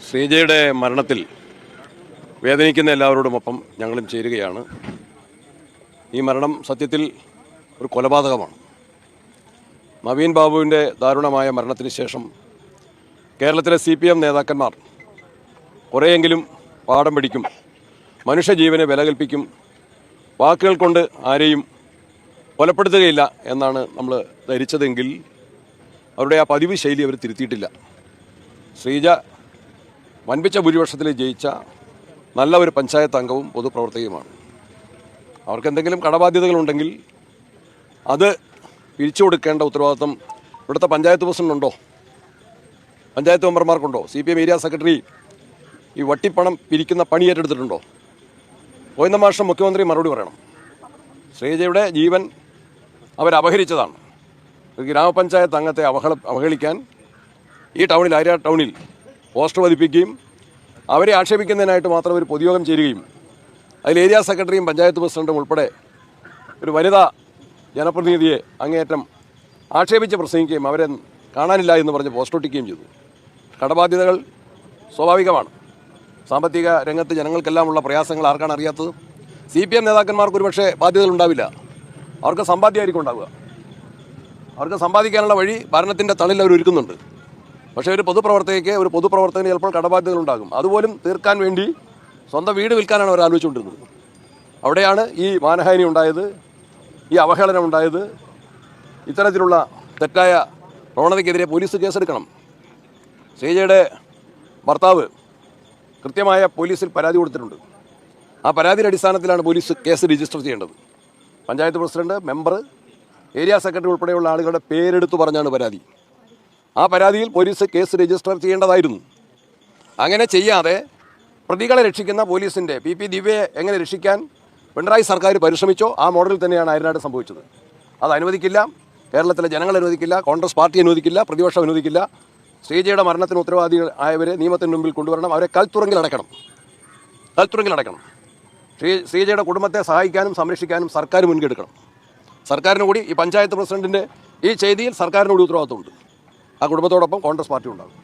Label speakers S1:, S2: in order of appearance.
S1: ശ്രീജയുടെ മരണത്തിൽ വേദനിക്കുന്ന എല്ലാവരോടുമൊപ്പം ഞങ്ങളും ചേരുകയാണ്. ഈ മരണം സത്യത്തിൽ ഒരു കൊലപാതകമാണ്. നവീൻ ബാബുവിൻ്റെ ദാരുണമായ മരണത്തിന് ശേഷം കേരളത്തിലെ CPM നേതാക്കന്മാർ കുറേയെങ്കിലും പാഠം പഠിക്കും, മനുഷ്യജീവനെ വില കൽപ്പിക്കും, വാക്കുകൾ കൊണ്ട് ആരെയും കൊലപ്പെടുത്തുകയില്ല എന്നാണ് നമ്മൾ ധരിച്ചതെങ്കിൽ അവരുടെ ആ പതിവ് ശൈലി അവർ തിരുത്തിയിട്ടില്ല. ശ്രീജ വൻപിച്ച ഭൂരിപക്ഷത്തിൽ ജയിച്ച നല്ല ഒരു പഞ്ചായത്ത് അംഗവും പൊതുപ്രവർത്തകയുമാണ്. അവർക്ക് എന്തെങ്കിലും കടബാധ്യതകളുണ്ടെങ്കിൽ അത് പിരിച്ചു കൊടുക്കേണ്ട ഉത്തരവാദിത്വം ഇവിടുത്തെ പഞ്ചായത്ത് പ്രസിഡന്റുണ്ടോ, പഞ്ചായത്ത് മെമ്പർമാർക്കുണ്ടോ? CPM ഏരിയ സെക്രട്ടറി ഈ വട്ടിപ്പണം പിരിക്കുന്ന പണി ഏറ്റെടുത്തിട്ടുണ്ടോ? ഗോവിന്ദ മാഷ് മുഖ്യമന്ത്രി മറുപടി പറയണം. ശ്രീജയുടെ ജീവൻ അവരപഹരിച്ചതാണ്. ഒരു ഗ്രാമപഞ്ചായത്ത് അംഗത്തെ അവഹേളിക്കാൻ ഈ ടൗണിൽ, ആര്യ ടൗണിൽ പോസ്റ്റർ പതിപ്പിക്കുകയും അവരെ ആക്ഷേപിക്കുന്നതിനായിട്ട് മാത്രം ഒരു പൊതുയോഗം ചേരുകയും അതിൽ ഏരിയ സെക്രട്ടറിയും പഞ്ചായത്ത് പ്രസിഡന്റും ഉൾപ്പെടെ ഒരു വനിതാ ജനപ്രതിനിധിയെ അങ്ങേയറ്റം ആക്ഷേപിച്ച് പ്രസംഗിക്കുകയും അവരെ കാണാനില്ല എന്ന് പറഞ്ഞ് പോസ്റ്റർ ഒട്ടിക്കുകയും ചെയ്തു. കടബാധ്യതകൾ സ്വാഭാവികമാണ്. സാമ്പത്തിക രംഗത്ത് ജനങ്ങൾക്കെല്ലാമുള്ള പ്രയാസങ്ങൾ ആർക്കാണ് അറിയാത്തത്? CPM നേതാക്കന്മാർക്ക് ഒരുപക്ഷെ ബാധ്യതകളുണ്ടാവില്ല, അവർക്ക് സമ്പാദ്യമായിരിക്കും ഉണ്ടാവുക. അവർക്ക് സമ്പാദിക്കാനുള്ള വഴി ഭരണത്തിൻ്റെ തളിൽ അവർ ഒരുക്കുന്നുണ്ട്. പക്ഷേ ഒരു പൊതുപ്രവർത്തകന് ചിലപ്പോൾ കടബാധ്യതകളുണ്ടാകും. അതുപോലും തീർക്കാൻ വേണ്ടി സ്വന്തം വീട് വിൽക്കാനാണ് അവർ ആലോചിച്ചുകൊണ്ടിരുന്നത്. അവിടെയാണ് ഈ മാനഹാനി ഉണ്ടായത്, ഈ അവഹേളനം ഉണ്ടായത്. ഇത്തരത്തിലുള്ള തെറ്റായ പ്രവണതയ്ക്കെതിരെ പോലീസ് കേസെടുക്കണം. ശ്രീജയുടെ ഭർത്താവ് കൃത്യമായ പോലീസിൽ പരാതി കൊടുത്തിട്ടുണ്ട്. ആ പരാതിയുടെ അടിസ്ഥാനത്തിലാണ് പോലീസ് കേസ് രജിസ്റ്റർ ചെയ്യേണ്ടത്. Panchayat president, member, area secretary ഉൾപ്പെടെയുള്ള ആളുകളുടെ പേരെടുത്തു പറഞ്ഞാണ് പരാതി. ആ പരാതിയിൽ പോലീസ് കേസ് രജിസ്റ്റർ ചെയ്യേണ്ടതായിരുന്നു. അങ്ങനെ ചെയ്യാതെ പ്രതികളെ രക്ഷിക്കുന്ന പോലീസിൻ്റെ PP ദിവ്യയെ എങ്ങനെ രക്ഷിക്കാൻ പിണറായി സർക്കാർ പരിശ്രമിച്ചോ ആ മോഡലിൽ തന്നെയാണ് ആര്യനാട് സംഭവിച്ചത്. അത് അനുവദിക്കില്ല. കേരളത്തിലെ ജനങ്ങൾ അനുവദിക്കില്ല, കോൺഗ്രസ് പാർട്ടി അനുവദിക്കില്ല, പ്രതിപക്ഷം അനുവദിക്കില്ല. ശ്രീജയുടെ മരണത്തിന് ഉത്തരവാദികളായവരെ നിയമത്തിന് മുമ്പിൽ കൊണ്ടുവരണം, അവരെ കൽത്തുറങ്കിലടക്കണം. ശ്രീജയുടെ കുടുംബത്തെ സഹായിക്കാനും സംരക്ഷിക്കാനും സർക്കാർ മുൻകെടുക്കണം. സർക്കാരിന് കൂടി ഈ പഞ്ചായത്ത് പ്രസിഡന്റിൻ്റെ ഈ ചെയ്തിയിൽ സർക്കാരിന് കൂടി ഉത്തരവാദിത്വമുണ്ട്. ആ കുടുംബത്തോടൊപ്പം കോൺഗ്രസ് പാർട്ടി ഉണ്ടാകും.